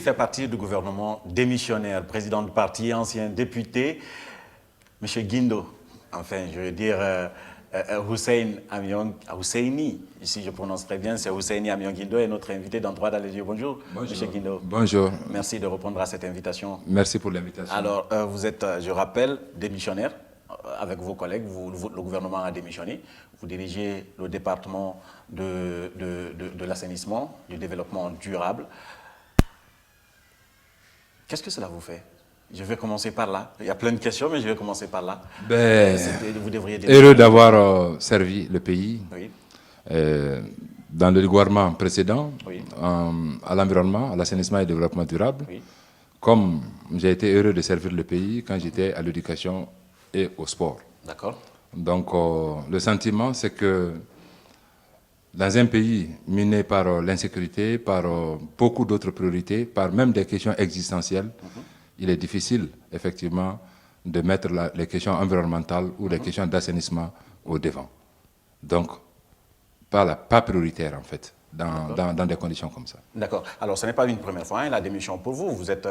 fait partie du gouvernement démissionnaire, président du parti, ancien député, M. Guindo, enfin, je veux dire Husseini, si je prononce très bien, c'est Husseini Amion Guindo et notre invité dans Droit dans les yeux. Bonjour, M. Guindo. Bonjour. Merci de répondre à cette invitation. Merci pour l'invitation. Alors, vous êtes, je rappelle, démissionnaire. Avec vos collègues, le gouvernement a démissionné. Vous dirigez le département de l'assainissement, du développement durable. Qu'est-ce que cela vous fait? Je vais commencer par là. Il y a plein de questions, mais je vais commencer par là. Vous devriez heureux d'avoir servi le pays oui. Dans le gouvernement précédent, oui. À l'environnement, à l'assainissement et au développement durable, oui. comme j'ai été heureux de servir le pays quand j'étais à l'éducation et au sport. D'accord. Donc, le sentiment, c'est que dans un pays miné par l'insécurité, par beaucoup d'autres priorités, par même des questions existentielles, il est difficile, effectivement, de mettre les questions environnementales ou les questions d'assainissement au devant. Donc, pas prioritaire, en fait, dans des conditions comme ça. D'accord. Alors, ce n'est pas une première fois, hein, la démission pour vous. Vous êtes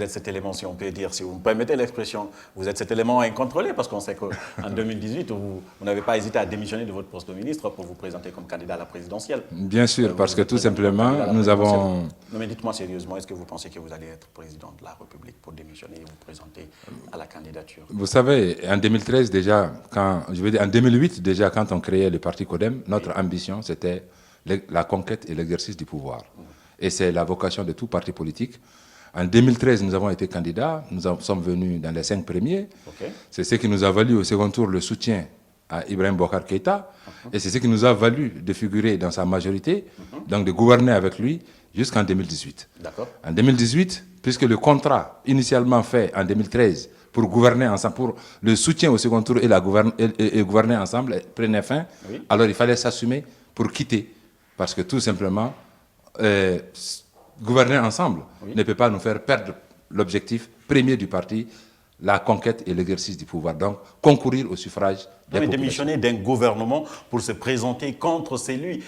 cet élément, si on peut dire, si vous me permettez l'expression, vous êtes cet élément incontrôlé, parce qu'on sait qu'en 2018, vous n'avez pas hésité à démissionner de votre poste de ministre pour vous présenter comme candidat à la présidentielle. Bien sûr, parce que tout simplement, nous avons... Non, mais dites-moi sérieusement, est-ce que vous pensez que vous allez être président de la République pour démissionner et vous présenter à la candidature? Vous savez, en 2013 déjà, en 2008 déjà, quand on créait le parti CODEM, notre ambition, c'était la conquête et l'exercice du pouvoir. Et c'est la vocation de tout parti politique. En 2013, nous avons été candidats, sommes venus dans les 5 premiers. Okay. C'est ce qui nous a valu au second tour le soutien à Ibrahim Boubacar Keïta. Et c'est ce qui nous a valu de figurer dans sa majorité, donc de gouverner avec lui jusqu'en 2018. En 2018, puisque le contrat initialement fait en 2013 pour gouverner ensemble, pour le soutien au second tour et gouverner ensemble prenait fin, oui. Alors il fallait s'assumer pour quitter. Parce que tout simplement, gouverner ensemble oui. ne peut pas nous faire perdre l'objectif premier du parti, la conquête et l'exercice du pouvoir. Donc, concourir au suffrage des populations. Démissionner d'un gouvernement pour se présenter contre celui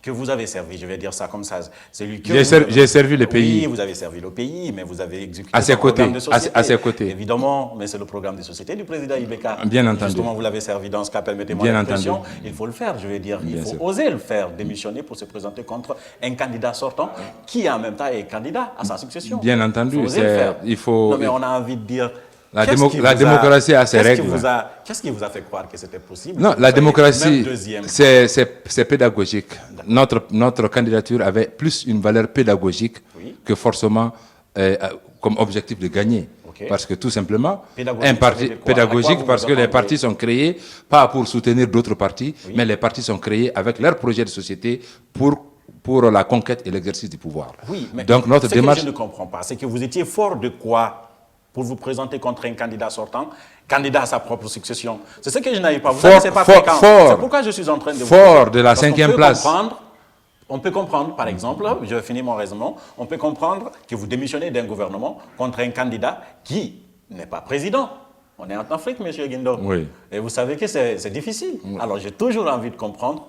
que vous avez servi, je vais dire ça comme ça. J'ai servi le pays. Oui, vous avez servi le pays, mais vous avez exécuté à ses côtés, programme de société. À ses côtés. Évidemment, mais c'est le programme de société du président Ibeka. Bien entendu. Justement, vous l'avez servi dans ce cas, permettez-moi l'expression. Il faut le faire, je vais dire. Il faut oser le faire, démissionner pour se présenter contre un candidat sortant qui, en même temps, est candidat à sa succession. Bien entendu. Il faut non, mais on a envie de dire... La démocratie a ses règles. Qu'est-ce qui vous a fait croire que c'était possible? Non, la démocratie, c'est pédagogique. Notre candidature avait plus une valeur pédagogique oui. que forcément comme objectif de gagner. Okay. Parce que tout simplement, un parti pédagogique, parce que les partis sont créés pas pour soutenir d'autres partis, oui. mais les partis sont créés avec leur projet de société pour la conquête et l'exercice du pouvoir. Oui, mais donc notre démarche... que je ne comprends pas, c'est que vous étiez fort de quoi pour vous présenter contre un candidat sortant, candidat à sa propre succession. C'est ce que je n'arrive pas. Vous savez, c'est pas fréquent. C'est pourquoi je suis en train de vous fort de la 5e place. On peut comprendre, par exemple, je vais finir mon raisonnement, on peut comprendre que vous démissionnez d'un gouvernement contre un candidat qui n'est pas président. On est en Afrique, M. Guindo. Oui. Et vous savez que c'est difficile. Oui. Alors j'ai toujours envie de comprendre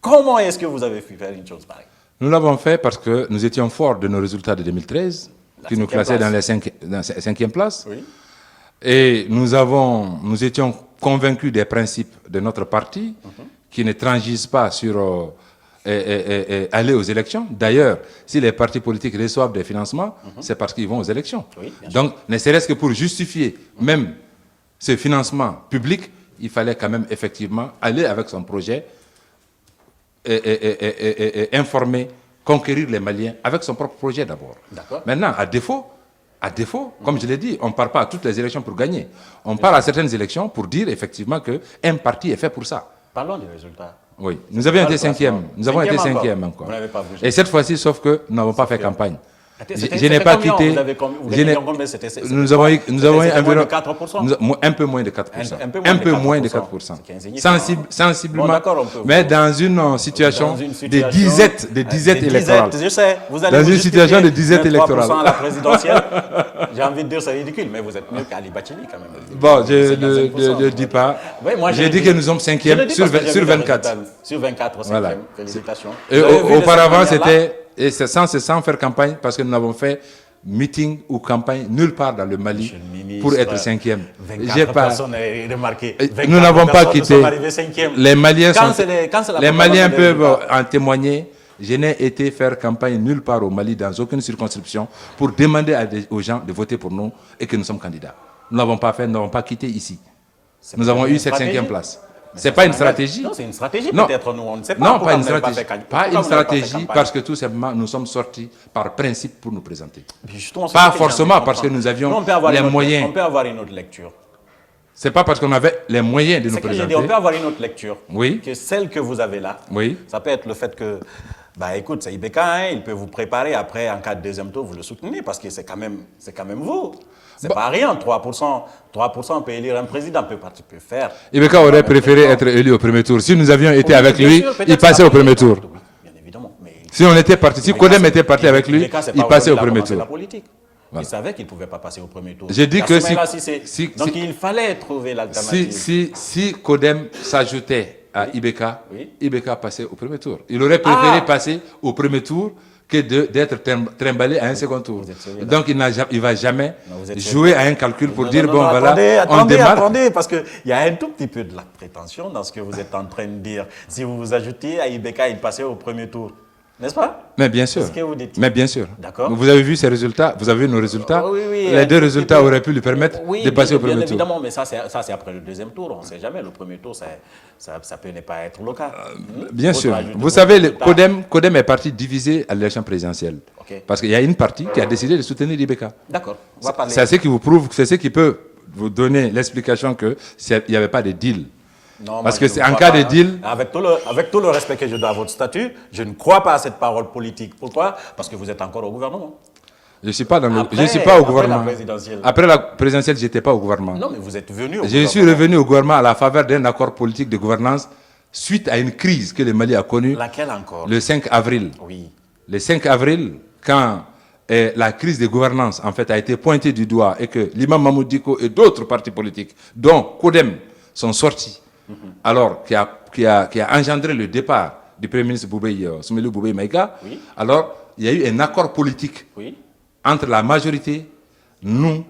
comment est-ce que vous avez pu faire une chose pareille. Nous l'avons fait parce que nous étions forts de nos résultats de 2013. Qui nous classait dans la 5e place. Oui. Et nous étions convaincus des principes de notre parti, qui ne transigent pas sur aller aux élections. D'ailleurs, si les partis politiques reçoivent des financements, c'est parce qu'ils vont aux élections. Oui, donc, ne serait-ce que pour justifier même ce financement public, il fallait quand même effectivement aller avec son projet et informer, conquérir les Maliens avec son propre projet d'abord. Maintenant, à défaut, comme je l'ai dit, on ne part pas à toutes les élections pour gagner. On part à certaines élections pour dire effectivement qu'un parti est fait pour ça. Parlons des résultats. Oui, nous avions été 5e. Nous avons été 5e encore. Et cette fois-ci, sauf que nous n'avons pas fait campagne. Je n'ai pas quitté. Nous avons eu environ un peu moins de 4%. Un peu moins de 4%. Sensiblement. Mais dans une situation de disette électorale. Je sais, vous allez dans une situation de disette électorale. À la présidentielle, j'ai envie de dire c'est ridicule, mais vous êtes mieux qu'Ali Bachili quand même. Bon, je ne dis pas. J'ai dit que nous sommes 5e sur 24. Sur 24, 5e. Félicitations. Auparavant, c'était et c'est sans faire campagne, parce que nous n'avons fait meeting ou campagne nulle part dans le Mali pour être 5e. 24 personnes, remarqué. Nous n'avons pas quitté. Les Maliens, les Maliens peuvent en témoigner. Je n'ai été faire campagne nulle part au Mali, dans aucune circonscription, pour demander aux gens de voter pour nous et que nous sommes candidats. Nous n'avons pas fait, nous n'avons pas quitté ici. Nous avons eu cette 5e place. Ce n'est pas une stratégie. Non, c'est une stratégie peut-être, nous, on ne sait pas. Non, pas une stratégie. Pas une stratégie parce que tout simplement, nous sommes sortis par principe pour nous présenter. Pas forcément parce que nous avions les moyens. On peut avoir une autre lecture. Ce n'est pas parce qu'on avait les moyens de nous présenter. On peut avoir une autre lecture. Oui. Que celle que vous avez là. Oui. Ça peut être le fait que, bah écoute, c'est Ibeka, hein, il peut vous préparer. Après, en cas de deuxième tour, vous le soutenez parce que c'est quand même vous. C'est pas rien, 3% peut élire un président, peut faire. Ibeka aurait préféré être élu au premier tour. Si nous avions été avec lui, il passait au premier tour. Oui, bien évidemment. Mais si on était parti, si Kodem était parti avec lui, il passait au premier tour. La politique. Voilà. Il savait qu'il ne pouvait pas passer au premier tour. J'ai dit que donc il fallait trouver l'alternative. Si Kodem s'ajoutait à Ibeka, Ibeka passait au premier tour. Il aurait préféré passer au premier tour que d'être trimballé à un second tour. Donc il ne va jamais jouer à un calcul pour dire, bon voilà, on démarre. Attendez, parce qu'il y a un tout petit peu de la prétention dans ce que vous êtes en train de dire. Si vous vous ajoutiez à Ibeka, il passait au premier tour. N'est-ce pas? Mais bien sûr. C'est ce que vous dites. Mais bien sûr. D'accord. Vous avez vu ces résultats, vous avez vu nos résultats. Oui, les deux résultats auraient pu lui permettre de passer au premier tour. Bien évidemment, mais ça c'est après le deuxième tour. On ne sait jamais. Le premier tour, ça peut ne pas être le cas. Bien sûr. Vous savez, Kodem est parti divisé à l'élection présidentielle. Okay. Parce qu'il y a une partie qui a décidé de soutenir Ibeka. D'accord. On va parler. C'est ce qui vous prouve, c'est ce qui peut vous donner l'explication qu'il n'y avait pas de deal. Non, parce que c'est en cas de deal... Avec tout le respect que je dois à votre statut, je ne crois pas à cette parole politique. Pourquoi? Parce que vous êtes encore au gouvernement. Je ne suis pas au gouvernement. Après la présidentielle, je n'étais pas au gouvernement. Non, mais vous êtes venu au gouvernement. Je suis revenu au gouvernement à la faveur d'un accord politique de gouvernance suite à une crise que le Mali a connue. Laquelle encore? Le 5 avril. Oui. Le 5 avril, quand la crise de gouvernance en fait, a été pointée du doigt et que l'imam Mahmoud Diko et d'autres partis politiques, dont Kodem, sont sortis. Alors, qui a engendré le départ du Premier ministre Soumelou Boubeye Maïga, alors il y a eu un accord politique entre la majorité, nous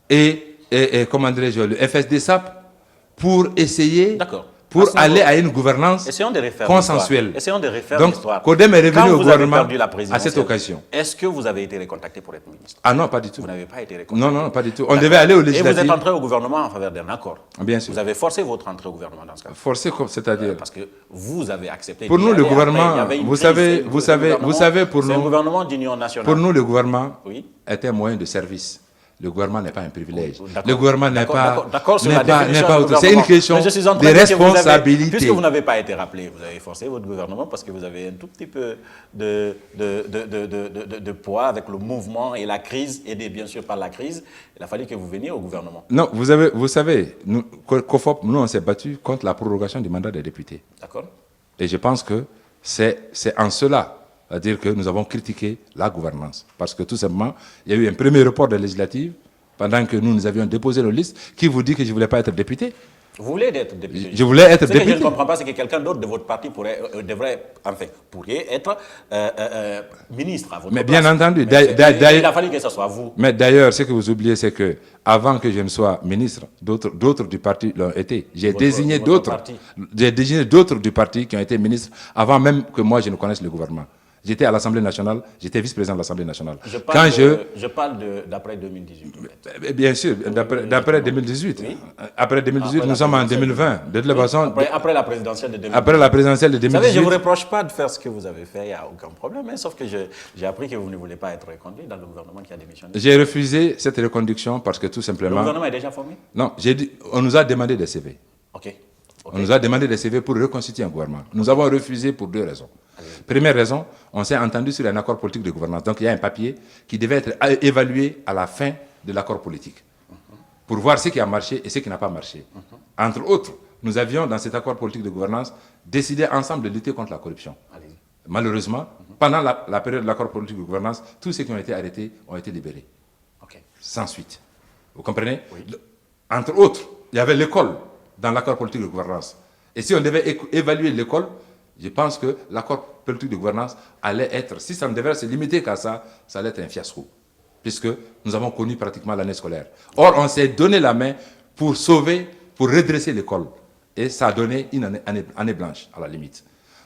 et comment dirais-je, le FSD-SAP pour essayer, pour aller à une gouvernance consensuelle. Essayons de refaire l'histoire. Donc, Kodem est revenu au gouvernement à cette occasion. Est-ce que vous avez été recontacté pour être ministre? Ah non, pas du tout. Vous n'avez pas été recontacté? Non, pas du tout. On devait aller au législatif. Et vous êtes entré au gouvernement en faveur d'un accord? Bien sûr. Vous avez forcé votre entrée au gouvernement dans ce cas? Forcé, c'est-à-dire? Parce que vous avez accepté. Pour nous, le gouvernement, vous savez, pour nous... C'est un gouvernement d'union nationale. Pour nous, le gouvernement est un moyen de service. Le gouvernement n'est pas un privilège. Le gouvernement n'est pas... C'est une question de responsabilité. Puisque vous n'avez pas été rappelé, vous avez forcé votre gouvernement parce que vous avez un tout petit peu de poids avec le mouvement et la crise, aidé bien sûr par la crise. Il a fallu que vous veniez au gouvernement. Non, vous savez, COFOP, nous on s'est battu contre la prorogation du mandat des députés. D'accord. Et je pense que c'est en cela, c'est-à-dire que nous avons critiqué la gouvernance. Parce que tout simplement, il y a eu un premier report de législative pendant que nous avions déposé nos listes. Qui vous dit que je ne voulais pas être député? Vous voulez être député? Je voulais être député. Ce que je ne comprends pas, c'est que quelqu'un d'autre de votre parti pourrait être ministre à votre place. Mais bien entendu. Il a fallu que ce soit vous. Mais d'ailleurs, ce que vous oubliez, c'est que avant que je ne sois ministre, d'autres du parti l'ont été. J'ai désigné d'autres du parti qui ont été ministres avant même que moi je ne connaisse le gouvernement. J'étais à l'Assemblée nationale, j'étais vice-président de l'Assemblée nationale. Je parle d'après 2018. Bien sûr, d'après 2018. Oui. Après 2018, nous sommes en 2020. De toute façon, après la présidentielle de 2018. Après la présidentielle de 2018. Vous savez, je ne vous reproche pas de faire ce que vous avez fait, il n'y a aucun problème. Hein, sauf que j'ai appris que vous ne voulez pas être reconduit dans le gouvernement qui a démissionné. J'ai refusé cette reconduction parce que tout simplement... Le gouvernement est déjà formé? Non, on nous a demandé des CV. OK. On nous a demandé des CV pour reconstituer un gouvernement. Nous avons refusé pour deux raisons. Première raison, on s'est entendu sur un accord politique de gouvernance. Donc il y a un papier qui devait être évalué à la fin de l'accord politique pour voir ce qui a marché et ce qui n'a pas marché. Entre autres, nous avions dans cet accord politique de gouvernance décidé ensemble de lutter contre la corruption. Malheureusement, pendant la période de l'accord politique de gouvernance, tous ceux qui ont été arrêtés ont été libérés. Sans suite. Vous comprenez? Oui. Entre autres, il y avait l'école dans l'accord politique de gouvernance. Et si on devait évaluer l'école, je pense que l'accord politique de gouvernance allait être, si ça ne devait se limiter qu'à ça, ça allait être un fiasco. Puisque nous avons connu pratiquement l'année scolaire. Or, on s'est donné la main pour sauver, pour redresser l'école. Et ça a donné une année blanche, à la limite.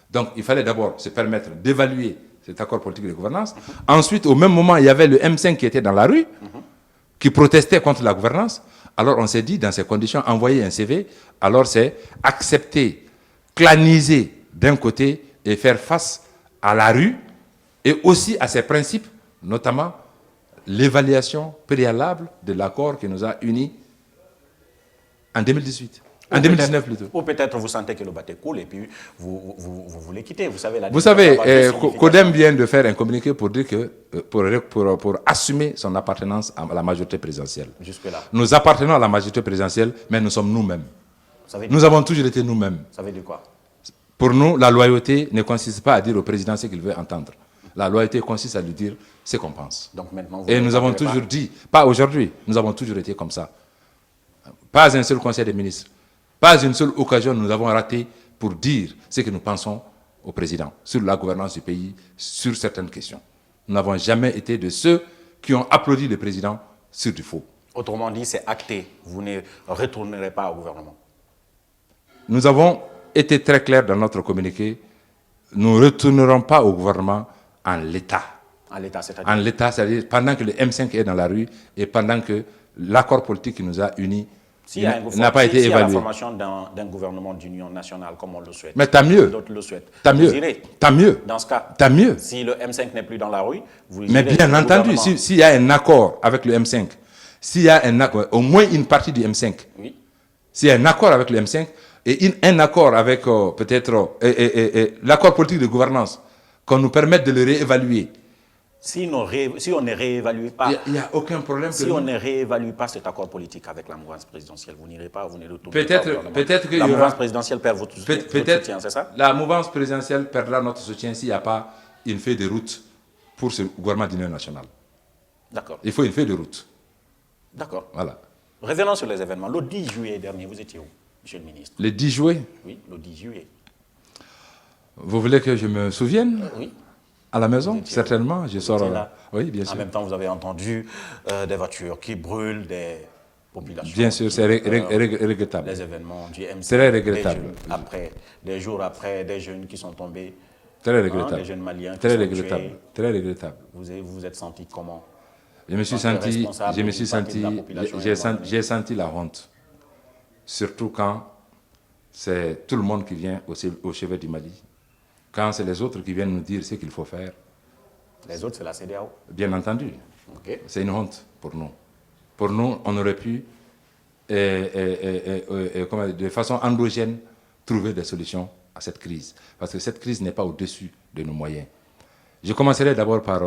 Donc, il fallait d'abord se permettre d'évaluer cet accord politique de gouvernance. Ensuite, au même moment, il y avait le M5 qui était dans la rue, qui protestait contre la gouvernance. Alors, on s'est dit, dans ces conditions, envoyer un CV, alors c'est accepter, claniser d'un côté et faire face à la rue et aussi à ses principes, notamment l'évaluation préalable de l'accord qui nous a unis en 2018. En 2019 plutôt. Ou peut-être vous sentez que le bateau coule et puis vous voulez quitter. Vous savez, Codem vient de faire un communiqué pour dire que pour assumer son appartenance à la majorité présidentielle. Jusque-là. Nous appartenons à la majorité présidentielle, mais nous sommes nous-mêmes. Nous avons toujours été nous-mêmes. Ça veut dire quoi? Pour nous, la loyauté ne consiste pas à dire au président ce qu'il veut entendre. La loyauté consiste à lui dire ce qu'on pense. Donc maintenant, et nous avons toujours dit, pas aujourd'hui, nous avons toujours été comme ça. Pas un seul conseil des ministres, pas une seule occasion nous avons raté pour dire ce que nous pensons au président sur la gouvernance du pays, sur certaines questions. Nous n'avons jamais été de ceux qui ont applaudi le président sur du faux. Autrement dit, c'est acté. Vous ne retournerez pas au gouvernement. Nous avons été très clairs dans notre communiqué. Nous ne retournerons pas au gouvernement en l'état. En l'état, c'est-à-dire? En l'état, c'est-à-dire pendant que le M5 est dans la rue et pendant que l'accord politique qui nous a unis n'a pas été évalué. S'il y a la formation d'un gouvernement d'union nationale, comme on le souhaite. Mais tant mieux. D'autres le souhaitent. Tant mieux. Vous irez. Tant mieux. Dans ce cas. Tant mieux. Si le M5 n'est plus dans la rue, vous irez. Mais bien entendu, s'il y a un accord avec le M5, s'il y a un accord, au moins une partie du M5, oui. S'il y a un accord avec le M5 et un accord avec peut-être l'accord politique de gouvernance, qu'on nous permette de le réévaluer. Si on ne réévalue pas, il n'y a aucun problème. Si on ne réévalue pas cet accord politique avec la mouvance présidentielle, vous n'irez pas, vous ne retournerez pas. Peut-être que la mouvance présidentielle perd votre soutien, c'est ça? La mouvance présidentielle perdra notre soutien s'il n'y a pas une feuille de route pour ce gouvernement d'union nationale. D'accord. Il faut une feuille de route. D'accord. Voilà. Revenons sur les événements. Le 10 juillet dernier, vous étiez où, monsieur le ministre? Le 10 juillet? Oui, le 10 juillet. Vous voulez que je me souvienne? Oui. À la maison, certainement. Je sors là. Oui, bien sûr. En même temps, vous avez entendu des voitures qui brûlent, des populations. Bien sûr, c'est regrettable. Les événements du MC. C'est très regrettable. Des jours après, des jeunes qui sont tombés. Très regrettable. Des jeunes Maliens qui très sont regrettable. tués. Très regrettable. Vous vous êtes senti comment? J'ai senti la honte. Surtout quand c'est tout le monde qui vient au chevet du Mali. Quand c'est les autres qui viennent nous dire ce qu'il faut faire. Les autres, c'est la CEDEAO? Bien entendu. Okay. C'est une honte pour nous. Pour nous, on aurait pu, de façon endogène, trouver des solutions à cette crise. Parce que cette crise n'est pas au-dessus de nos moyens. Je commencerai d'abord par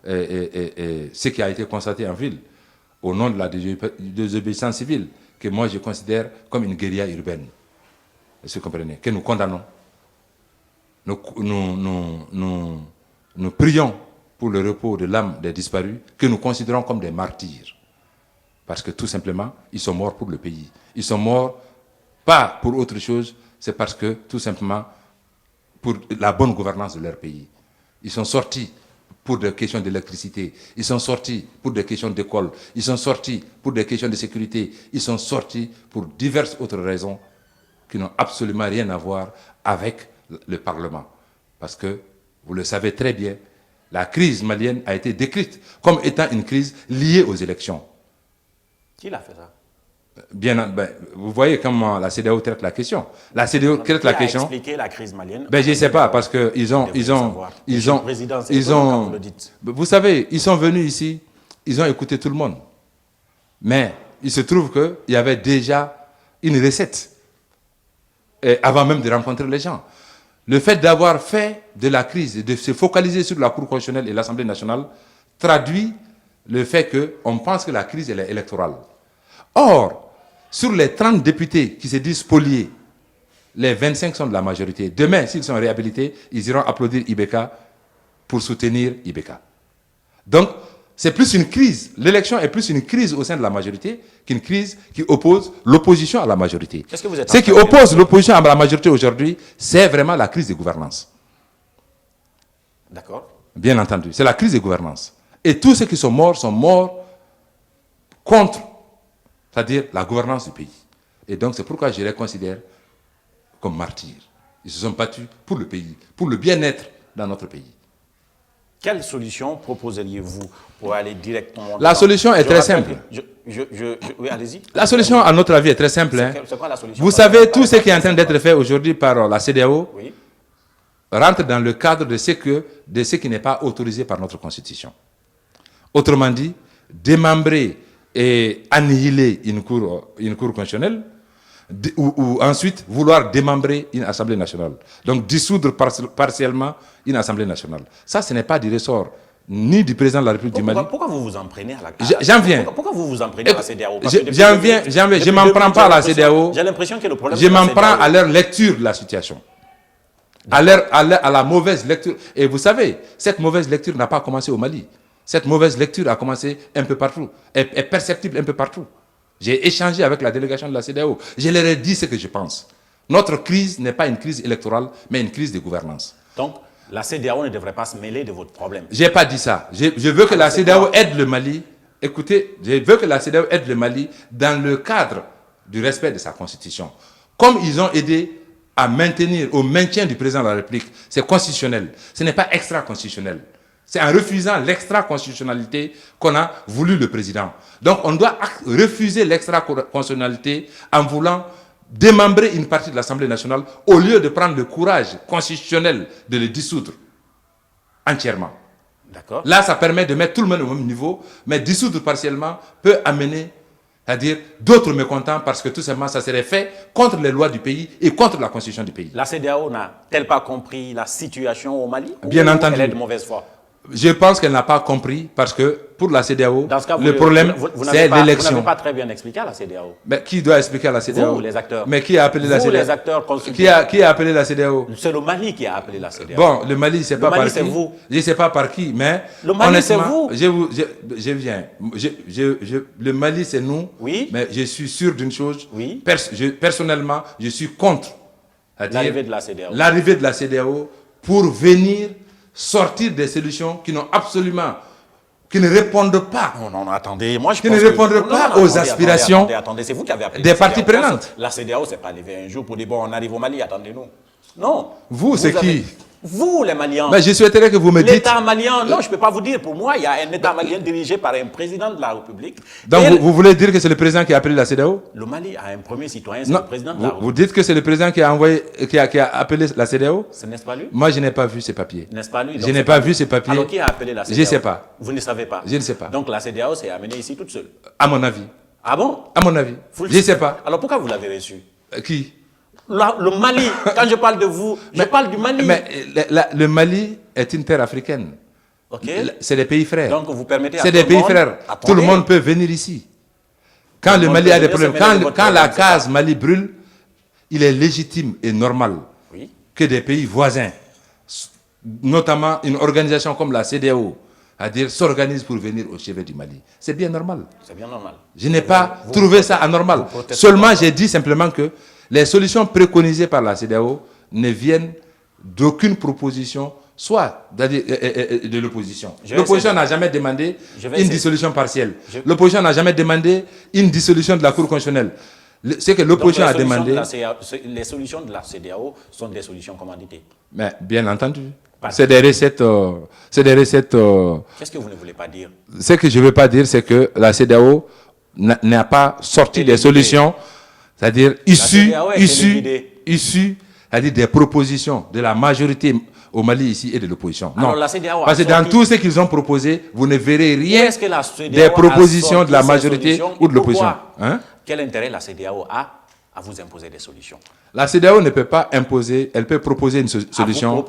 ce qui a été constaté en ville, au nom de la désobéissance civile, que moi je considère comme une guérilla urbaine. Est-ce que vous comprenez? Que nous condamnons. Nous prions pour le repos de l'âme des disparus, que nous considérons comme des martyrs. Parce que tout simplement, ils sont morts pour le pays. Ils sont morts pas pour autre chose, c'est parce que tout simplement, pour la bonne gouvernance de leur pays. Ils sont sortis pour des questions d'électricité, ils sont sortis pour des questions d'école, ils sont sortis pour des questions de sécurité, ils sont sortis pour diverses autres raisons qui n'ont absolument rien à voir avec le Parlement. Parce que, vous le savez très bien, la crise malienne a été décrite comme étant une crise liée aux élections. Qui l'a fait ça? Vous voyez comment la CEDEAO traite la question. La CEDEAO traite la question. Qui a expliqué la crise malienne? Je ne sais pas, parce qu'ils ont... Vous savez, ils sont venus ici, ils ont écouté tout le monde. Mais il se trouve qu'il y avait déjà une recette, avant même de rencontrer les gens. Le fait d'avoir fait de la crise et de se focaliser sur la Cour constitutionnelle et l'Assemblée nationale traduit le fait qu'on pense que la crise elle est électorale. Or, sur les 30 députés qui se disent spoliés, les 25 sont de la majorité. Demain, s'ils sont réhabilités, ils iront applaudir Ibeka pour soutenir Ibeka. Donc, C'est plus une crise. L'élection est plus une crise au sein de la majorité qu'une crise qui oppose l'opposition à la majorité. Qu'est-ce que vous êtes Ce qui oppose l'opposition à la majorité aujourd'hui, c'est vraiment la crise de gouvernance. D'accord. Bien entendu, c'est la crise de gouvernance. Et tous ceux qui sont morts contre, c'est-à-dire la gouvernance du pays. Et donc c'est pourquoi je les considère comme martyrs. Ils se sont battus pour le pays, pour le bien-être dans notre pays. Quelle solution proposeriez-vous pour aller directement... La solution est très simple. Oui, allez-y. La solution, à notre avis, est très simple. C'est quoi la solution? Vous savez, tout ce qui est en train d'être fait aujourd'hui par la CEDEAO Oui. rentre dans le cadre de ce qui n'est pas autorisé par notre Constitution. Autrement dit, démembrer et annihiler une cour constitutionnelle, ou ensuite vouloir démembrer une Assemblée nationale. Donc dissoudre partiellement une Assemblée nationale. Ça, ce n'est pas du ressort ni du président de la République du Mali. Pourquoi vous vous en prenez à la J'en viens. Pourquoi vous vous en prenez à la CEDEAO? J'en viens. Je ne m'en prends pas à la CEDEAO. J'ai l'impression que le problème... Je m'en prends à leur lecture de la situation. À la mauvaise lecture. Et vous savez, cette mauvaise lecture n'a pas commencé au Mali. Cette mauvaise lecture a commencé un peu partout. Est perceptible un peu partout. J'ai échangé avec la délégation de la CEDEAO. Je leur ai dit ce que je pense. Notre crise n'est pas une crise électorale, mais une crise de gouvernance. Donc, la CEDEAO ne devrait pas se mêler de votre problème. Je n'ai pas dit ça. Je veux que la CEDEAO aide le Mali. Écoutez, je veux que la CEDEAO aide le Mali dans le cadre du respect de sa constitution. Comme ils ont aidé au maintien du président de la République, c'est constitutionnel. Ce n'est pas extra-constitutionnel. C'est en refusant l'extra-constitutionnalité qu'on a voulu le président. Donc on doit refuser l'extra-constitutionnalité en voulant démembrer une partie de l'Assemblée nationale au lieu de prendre le courage constitutionnel de le dissoudre entièrement. D'accord. Là, ça permet de mettre tout le monde au même niveau, mais dissoudre partiellement peut amener, c'est-à-dire d'autres mécontents parce que tout simplement ça serait fait contre les lois du pays et contre la constitution du pays. La CEDEAO n'a-t-elle pas compris la situation au Mali? Bien entendu. Elle est de mauvaise foi? Je pense qu'elle n'a pas compris parce que pour la CEDEAO, le problème, c'est l'élection. Vous n'avez pas très bien expliqué à la CEDEAO. Mais qui doit expliquer à la CEDEAO? Vous, les acteurs. Mais qui a appelé la CEDEAO? Vous, les acteurs consultés. Qui a appelé la CEDEAO? C'est le Mali qui a appelé la CEDEAO. Bon, le Mali, c'est pas par qui. Vous. Je ne sais pas par qui, mais le Mali, c'est vous. Je viens. Le Mali, c'est nous. Oui. Mais je suis sûr d'une chose. Oui. Personnellement, je suis contre l'arrivée de la CEDEAO. L'arrivée de la CEDEAO pour venir sortir des solutions qui ne répondent pas. Non, attendez, moi je qui ne répondent pas aux aspirations attendez, c'est vous qui avez appelé des parties prenantes. La CEDEAO, c'est pas arrivé un jour pour dire bon, on arrive au Mali, attendez-nous. Non. Vous c'est qui? Vous, les Maliens. Mais je souhaiterais que vous me dites... L'État malien, non, je ne peux pas vous dire. Pour moi, il y a un État malien dirigé par un président de la République. Donc, vous voulez dire que c'est le président qui a appelé la CEDEAO? Le Mali a un premier citoyen, c'est le président de la République. Vous dites que c'est le président qui a appelé la CEDEAO? Ce n'est pas lui? Moi, je n'ai pas vu ces papiers. N'est-ce pas lui? Je n'ai pas vu ces papiers. Alors, qui a appelé la CEDEAO? Je ne sais pas. Vous ne savez pas? Je ne sais pas. Donc, la CEDEAO s'est amenée ici toute seule? À mon avis. Ah bon? À mon avis. Je ne sais pas. Alors, pourquoi vous l'avez reçu? Qui? Le Mali, quand je parle de vous, je parle du Mali. Mais le Mali est une terre africaine. Okay. C'est des pays frères. Donc vous permettez à c'est des pays frères. Tout le monde peut venir ici. Quand le Mali a des problèmes, quand la case Mali brûle, il est légitime et normal que des pays voisins, notamment une organisation comme la CEDEAO, c'est-à-dire s'organise pour venir au chevet du Mali. C'est bien normal. C'est bien normal. Je n'ai pas trouvé ça anormal. Seulement, j'ai dit simplement que les solutions préconisées par la CEDEAO ne viennent d'aucune proposition, soit de l'opposition. L'opposition n'a jamais demandé une dissolution partielle. L'opposition n'a jamais demandé une dissolution de la Cour constitutionnelle. Ce que l'opposition a demandé... Les solutions de la CEDEAO sont des solutions commanditées. Mais bien entendu. C'est des recettes... Qu'est-ce que vous ne voulez pas dire? Ce que je ne veux pas dire, c'est que la CEDEAO n'a pas sorti des solutions... C'est-à-dire issus c'est-à-dire des propositions de la majorité au Mali ici et de l'opposition. Non, parce que dans tout ce qu'ils ont proposé, vous ne verrez rien des propositions de la majorité ou de l'opposition. Hein? Quel intérêt la CEDEAO a à vous imposer des solutions? La CEDEAO ne peut pas imposer, elle peut proposer une solution.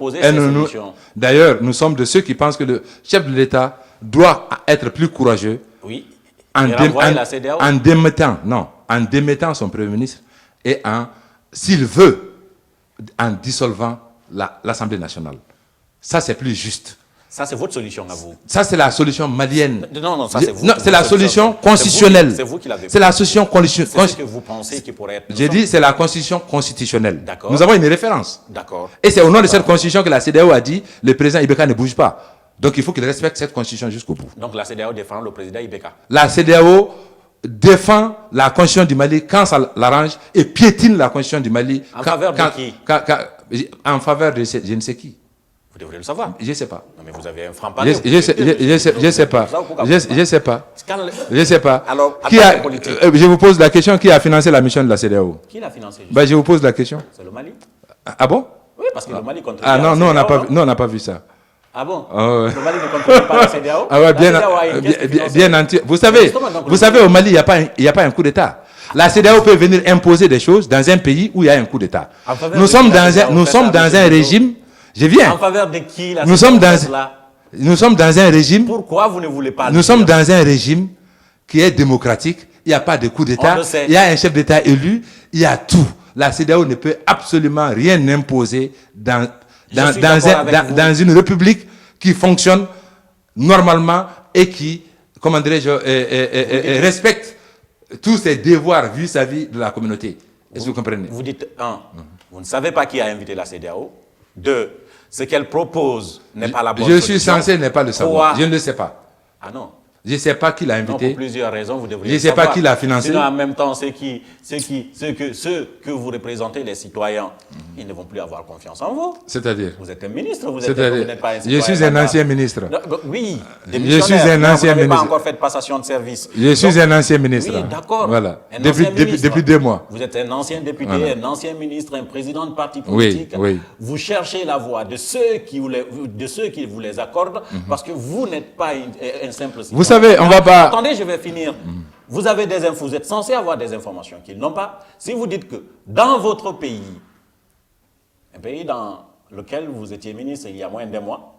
D'ailleurs, nous sommes de ceux qui pensent que le chef de l'État doit être plus courageux. Oui. En démettant son Premier ministre et s'il veut, en dissolvant l'Assemblée nationale. Ça, c'est plus juste. Ça, c'est votre solution à vous. Ça, c'est la solution malienne. Non, ça, c'est vous. Non, c'est la solution constitutionnelle. C'est vous qui l'avez. C'est la solution constitutionnelle. C'est ce que vous pensez qui pourrait être. J'ai dit, c'est la constitution constitutionnelle. D'accord. Nous avons une référence. D'accord. Et c'est au nom de cette constitution que la CEDEAO a dit, le président Ibeka ne bouge pas. Donc, il faut qu'il respecte cette constitution jusqu'au bout. Donc, la CEDEAO défend le président Ibeka. La CEDEAO défend la constitution du Mali quand ça l'arrange et piétine la constitution du Mali. En faveur de qui? En faveur de je ne sais qui. Vous devriez le savoir. Je ne sais pas. Non, mais vous avez un franc-parler. Je sais pas. Je sais pas. Je sais pas. Alors, je vous pose la question, qui a financé la mission de la CEDEAO? Qui l'a financé? Je vous pose la question. C'est le Mali. Ah bon? Oui, parce que le Mali contrôle. Ah non, on n'a pas vu ça. Ah bon? Oh, ouais. Le Mali ne contrôle pas la CEDEAO? Ah ouais, bien entier. Vous savez, au Mali, il n'y a pas un coup d'État. La CEDEAO peut venir imposer des choses dans un pays où il y a un coup d'État. Nous sommes dans un régime. Je viens. En faveur de qui la nous sommes dans un régime. Pourquoi vous ne voulez pas? Nous sommes dans un régime qui est démocratique. Il n'y a pas de coup d'État. Il y a un chef d'État élu. Il y a tout. La CEDEAO ne peut absolument rien imposer dans une république qui fonctionne normalement et qui, comment dirais-je, respecte tous ses devoirs vis-à-vis de la communauté. Est-ce que vous comprenez? Vous dites, un, vous ne savez pas qui a invité la CEDEAO. Deux, ce qu'elle propose n'est pas la bonne solution. Je suis censé ne pas le savoir. Je ne le sais pas. Ah non. Je ne sais pas qui l'a invité. Non, pour plusieurs raisons, vous devriez Je ne sais pas qui l'a financé. Sinon, en même temps, ceux que vous représentez, les citoyens, ils ne vont plus avoir confiance en vous. C'est-à-dire? Vous êtes un ministre, vous n'êtes pas un Je citoyen. suis un ancien ministre. Non, oui, je suis un ancien ministre. Vous n'avez pas encore fait de passation de service. Je suis un ancien ministre. Oui, d'accord. Voilà. Depuis 2 mois. Vous êtes un ancien député, voilà. Un ancien ministre, un président de parti politique. Oui. Vous cherchez la voix de ceux qui vous les accordent, parce que vous n'êtes pas un simple citoyen. Vous savez, on va pas... Attendez, je vais finir. Vous avez des infos, vous êtes censé avoir des informations qu'ils n'ont pas. Si vous dites que dans votre pays, un pays dans lequel vous étiez ministre il y a moins d'un mois,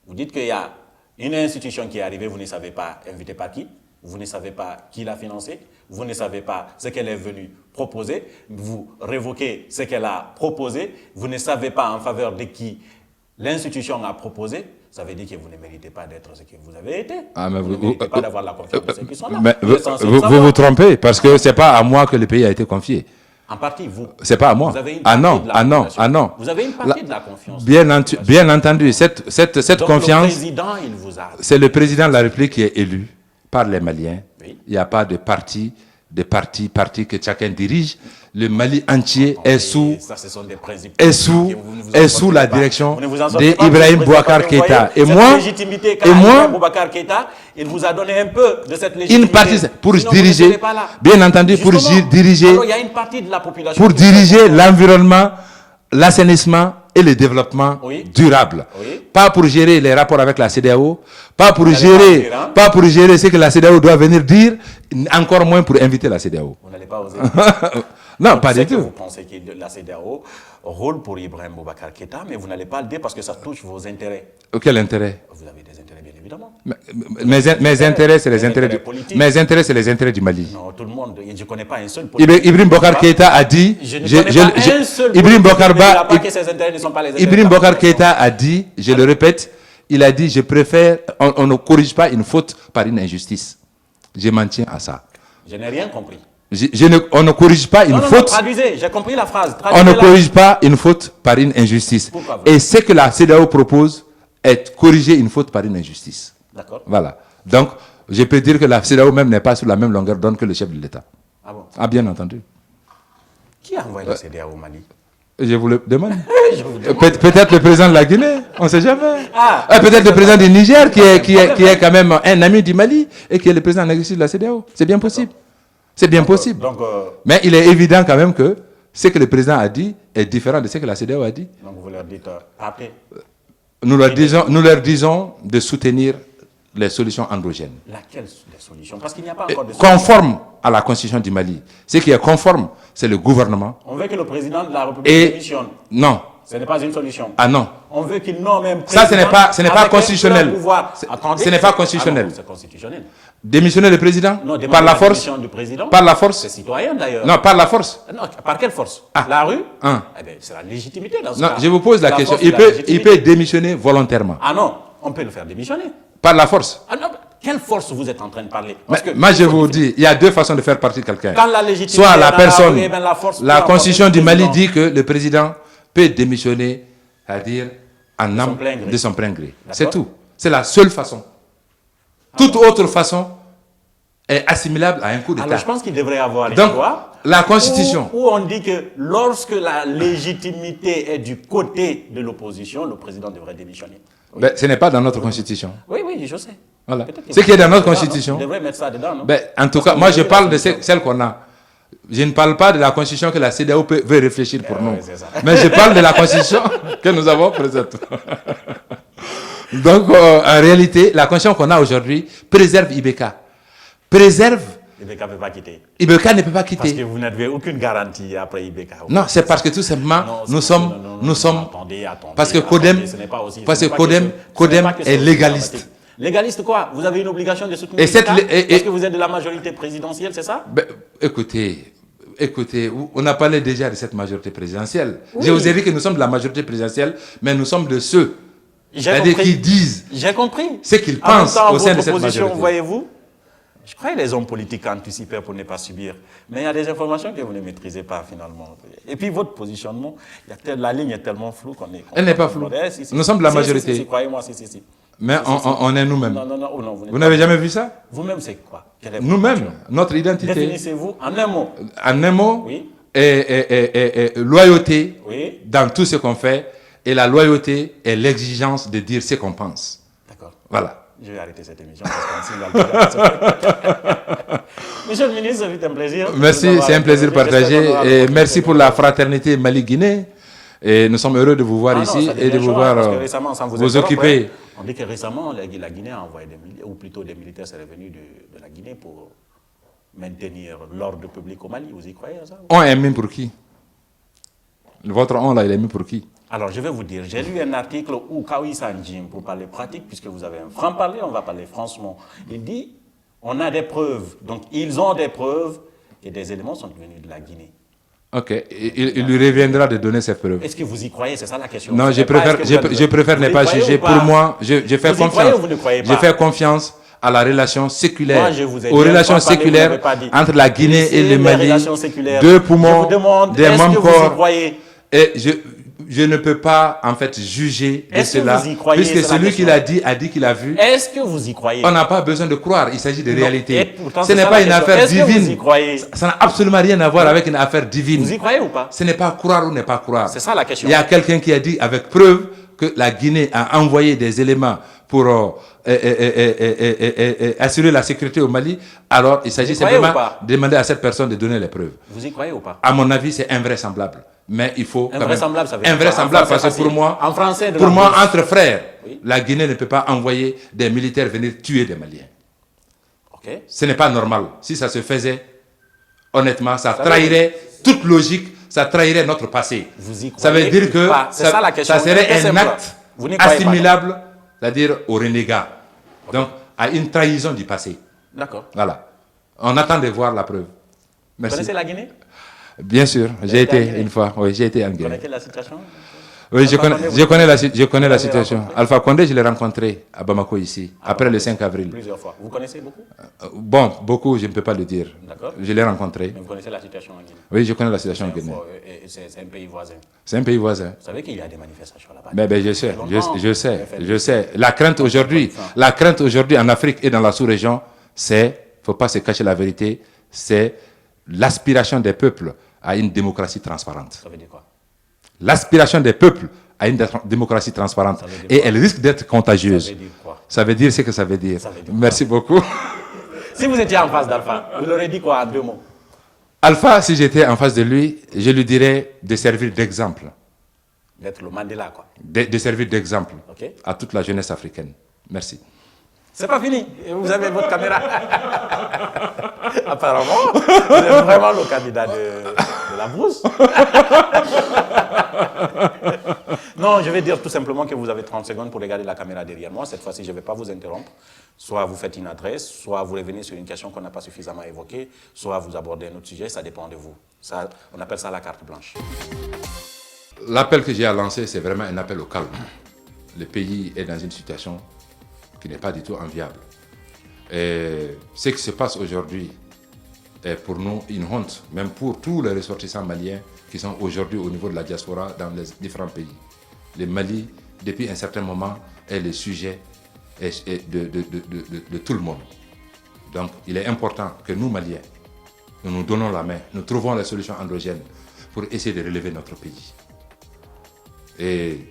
vous dites qu'il y a une institution qui est arrivée, vous ne savez pas invité par qui, vous ne savez pas qui l'a financé, vous ne savez pas ce qu'elle est venue proposer, vous révoquez ce qu'elle a proposé, vous ne savez pas en faveur de qui l'institution a proposé, ça veut dire que vous ne méritez pas d'être ce que vous avez été. Ah, mais vous ne méritez pas d'avoir la confiance de ceux qui sont là. Mais vous vous trompez, parce que ce n'est pas à moi que le pays a été confié. En partie, vous. C'est pas à moi. Vous avez une partie non. Vous avez une partie de la confiance. Bien entendu, cette Donc, confiance... le président, il vous a... C'est le président de la République qui est élu par les Maliens. Oui. Il n'y a pas de parti que chacun dirige. Le Mali entier est sous la direction d'Ibrahim Boubacar Keïta. Et moi, Boubacar Keïta, il vous a donné un peu de cette légitimité. Une partie pour diriger, bien entendu, pour diriger, alors, il y a une partie de la population pour diriger l'environnement, l'assainissement et le développement durable. Oui. Pas pour gérer les rapports avec la CEDEAO, pas pour gérer ce que la CEDEAO doit venir dire, encore moins pour inviter la CEDEAO. Vous n'allez pas oser. Non, pas du tout. Vous pensez que la CEDEAO roule pour Ibrahim Boubacar Keïta, mais vous n'allez pas le dire parce que ça touche vos intérêts. Quel intérêt? Vous avez des intérêts, bien évidemment. Mes intérêts, c'est les intérêts du... Mes intérêts, c'est les intérêts du Mali. Non, tout le monde. Je ne connais pas un seul politique. Ibrahim Boubacar Keïta a dit... Ibrahim Boubacar Keïta a dit, je le répète, il a dit, je préfère... On ne corrige pas une faute par une injustice. Je m'en tiens à ça. Je n'ai rien compris. On ne corrige pas une faute. Traduisez, j'ai compris la phrase. On ne corrige pas une faute par une injustice. Et ce que la CEDEAO propose est corriger une faute par une injustice. D'accord. Voilà. Donc, je peux dire que la CEDEAO même n'est pas sur la même longueur d'onde que le chef de l'État. Ah bon? Ah, bien entendu. Qui a envoyé la CEDEAO au Mali? Je vous le demande. Peut-être le président de la Guinée, on ne sait jamais. Peut-être le président du Niger qui est quand même un ami du Mali et qui est le président en exercice de la CEDEAO. C'est bien possible. C'est bien possible. Donc, mais il est évident quand même que ce que le président a dit est différent de ce que la CEDEAO a dit. Donc vous leur dites, appelez. Nous leur disons de soutenir les solutions endogènes. Laquelle les solutions? Parce qu'il n'y a pas encore de solutions. Conforme à la constitution du Mali. Ce qui est conforme, c'est le gouvernement. On veut que le président de la République démissionne. Non. Ce n'est pas une solution. Ah non. On veut qu'il nomme un Ça, président. ce n'est pas constitutionnel. Attendez, ce n'est pas constitutionnel. C'est constitutionnel. Démissionner le président? Non, par la force? Du président. Par la force? C'est citoyen d'ailleurs. Non, par la force. Non, par quelle force? La rue? Eh bien, c'est la légitimité dans ce cas. Je vous pose la question. Il peut démissionner volontairement. Ah non. On peut le faire démissionner. Par la force. Ah non, quelle force vous êtes en train de parler? Moi, je vous dis, il y a deux façons de faire partir quelqu'un. Quand la légitimité Soit la est dans personne, la rue, la force la peut constitution emporter du le Mali président. dit que le président peut démissionner, c'est-à-dire en âme de son plein gré. C'est tout. C'est la seule façon. Toute autre façon est assimilable à un coup d'État. Alors je pense qu'il devrait y avoir les Donc, lois la constitution. où on dit que lorsque la légitimité est du côté de l'opposition, le président devrait démissionner. Oui, Ben, ce n'est pas dans notre constitution. oui, je sais. Voilà. Peut-être que Ce qui est dans notre dedans, non? constitution. On devrait mettre ça dedans, non? Ben, en tout cas, moi je parle de celle qu'on a. Je ne parle pas de la constitution que la CEDEAO veut réfléchir pour nous. c'est ça. Mais je parle de la constitution que nous avons présente. Donc, en réalité, la constitution qu'on a aujourd'hui préserve Ibeka. Préserve. Ibeka ne peut pas quitter. Ibeka ne peut pas Parce que quitter. vous n'avez aucune garantie après Ibeka. Non, c'est parce que tout simplement, nous sommes. Attendez, Parce que Codem, ce n'est pas aussi- parce ce que n'est pas Codem, ce n'est Codem pas que est c'est légaliste. dramatique. Légaliste quoi? Vous avez une obligation de soutenir Et cette Ibeka et- parce que vous êtes de la majorité présidentielle, c'est ça? Ben, écoutez, on a parlé déjà de cette majorité présidentielle. Je vous ai dit que nous sommes de la majorité présidentielle, mais nous sommes de ceux c'est-à-dire qui disent J'ai compris. ce qu'ils En même pensent temps, au sein de votre cette position, majorité. voyez-vous, je croyais les hommes politiques anticipaient pour ne pas subir. Mais il y a des informations que vous ne maîtrisez pas finalement. Et puis votre positionnement, la ligne est tellement floue qu'on est... Elle n'est pas floue. Nous sommes de la majorité. Croyez-moi, si. Mais on est nous-mêmes. Non, Vous n'avez jamais vu ça? Vous-même, c'est quoi? Quelle est votre Nous-mêmes, position? notre identité. Définissez-vous en un mot. En un mot, Oui. est loyauté Oui. dans tout ce qu'on fait. Et la loyauté est l'exigence de dire ce qu'on pense. D'accord. Voilà. Je vais arrêter cette émission parce qu'on signe dans le Monsieur le ministre, c'est un plaisir. Merci, c'est un plaisir partagé. Et merci pour la fraternité Mali-Guinée. Et nous sommes heureux de vous voir ici et de vous voir vous occuper. On dit que récemment, la Guinée a envoyé des militaires, ou plutôt des militaires sont revenus de la Guinée pour maintenir l'ordre public au Mali. Vous y croyez à ça? On est mis pour qui? Votre on là, il est mis pour qui? Alors, je vais vous dire, j'ai lu un article où Kawi Sanjim, pour parler pratique, puisque vous avez un franc-parler, on va parler franchement. Il dit, on a des preuves. Donc, ils ont des preuves et des éléments sont venus de la Guinée. Ok, il lui reviendra de donner ses preuves. Est-ce que vous y croyez? C'est ça la question. Non, je préfère ne pas juger. Pour moi, je fais Vous y confiance. croyez ou vous ne croyez pas? Je fais confiance à la relation séculaire, Moi, je vous ai aux dit, relations une fois parlé, vous séculaires n'avez pas dit. entre la Guinée et le Les Mali, relations séculaires. deux Je poumons, vous demande, des est-ce membres que vous y corps. croyez? Et je ne peux pas, en fait, juger de Est-ce que cela, vous y croyez, puisque c'est la celui qui question. l'a dit qu'il a vu. Est-ce que vous y croyez? On n'a pas besoin de croire, il s'agit de Et réalité. pourtant, Ce c'est n'est ça pas la une question. affaire Est-ce que vous y divine. croyez? Ça n'a absolument rien à voir avec une affaire divine. Vous y croyez ou pas? Ce n'est pas croire ou ne pas croire. C'est ça la question. Il y a quelqu'un qui a dit avec preuve que la Guinée a envoyé des éléments pour assurer la sécurité au Mali. Alors, il s'agit croyez simplement ou pas? de demander à cette personne de donner les preuves. Vous y croyez ou pas? À mon avis, c'est invraisemblable. Mais il faut. Invraisemblable, ça veut dire Invraisemblable, quoi? En parce que français pour moi, facile. En français de pour la moi, bouche. entre frères, Oui. la Guinée ne peut pas envoyer des militaires venir tuer des Maliens. Ok. Ce n'est pas normal. Si ça se faisait, honnêtement, ça veut trahirait toute logique, ça trahirait notre passé. Vous y Ça veut croyez dire que ou pas? C'est ça la question. ça serait Très un simple. acte Vous n'y croyez pas, assimilable, c'est-à-dire au renégat. Donc, à une trahison du passé. D'accord. Voilà. On attend de voir la preuve. Vous Merci. connaissez la Guinée? Bien sûr, j'ai été en été Guinée? une fois. Oui, j'ai été en Vous Guinée. connaissez la situation? Oui, je Alpha connais, Condé, je connais la, je connais la l'avez situation. rencontré? Alpha Condé, je l'ai rencontré à Bamako ici, après le 5 avril. Plusieurs fois. Vous connaissez beaucoup? Bon, beaucoup, je ne peux pas le dire. D'accord. Je l'ai rencontré. Mais vous connaissez la situation en Guinée? Oui, je connais la situation en Guinée. C'est un pays voisin. C'est un pays voisin. Vous savez qu'il y a des manifestations là-bas? Mais je sais, Longtemps, je sais. La crainte aujourd'hui en Afrique et dans la sous-région, c'est, faut pas se cacher la vérité, c'est l'aspiration des peuples à une démocratie transparente. Ça veut dire quoi? L'aspiration des peuples à une démocratie transparente. Ça veut dire Et quoi? elle risque d'être contagieuse. Ça veut dire quoi? Ça veut dire ce que ça veut dire. Ça veut dire Merci beaucoup. Si vous étiez en face d'Alpha, vous l'aurez dit quoi en 2 mots? Alpha, si j'étais en face de lui, je lui dirais de servir d'exemple. D'être le Mandela, quoi. De servir d'exemple Ok. à toute la jeunesse africaine. Merci. C'est pas fini. Vous avez votre caméra. Apparemment, vous êtes vraiment le candidat de la brousse. Non, je vais dire tout simplement que vous avez 30 secondes pour regarder la caméra derrière moi. Cette fois-ci, je ne vais pas vous interrompre. Soit vous faites une adresse, soit vous revenez sur une question qu'on n'a pas suffisamment évoquée, soit vous abordez un autre sujet, ça dépend de vous. Ça, on appelle ça la carte blanche. L'appel que j'ai à lancer, c'est vraiment un appel au calme. le pays est dans une situation qui n'est pas du tout enviable. Et ce qui se passe aujourd'hui est pour nous une honte, même pour tous les ressortissants maliens qui sont aujourd'hui au niveau de la diaspora dans les différents pays. Le Mali, depuis un certain moment, est le sujet de tout le monde. Donc, il est important que nous, Maliens, nous nous donnons la main, nous trouvons les solutions endogènes pour essayer de relever notre pays. Et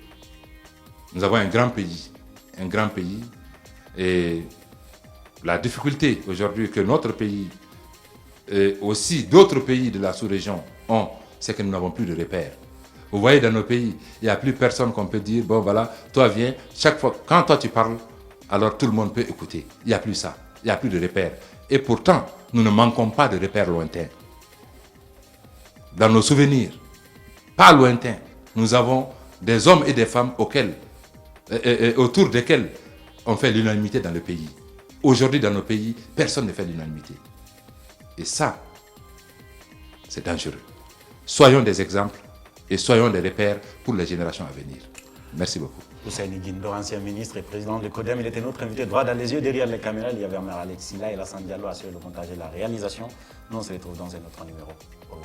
nous avons un grand pays, et la difficulté aujourd'hui que notre pays et aussi d'autres pays de la sous-région ont, c'est que nous n'avons plus de repères. Vous voyez, dans nos pays, il n'y a plus personne qu'on peut dire, bon voilà, toi viens, chaque fois, quand toi tu parles, alors tout le monde peut écouter. Il n'y a plus ça, il n'y a plus de repères. Et pourtant, nous ne manquons pas de repères lointains. Dans nos souvenirs, pas lointains, nous avons des hommes et des femmes autour desquels on fait l'unanimité dans le pays. Aujourd'hui, dans nos pays, personne ne fait l'unanimité. Et ça, c'est dangereux. Soyons des exemples et soyons des repères pour les générations à venir. Merci beaucoup. Ousseini Guindo, ancien ministre et président de l'ECODEM, il était notre invité droit dans les yeux. Derrière les caméras, il y avait Omer Alexis là et Lassane Diallo assuré le montage et la réalisation. Nous, on se retrouve dans un autre numéro. Au revoir.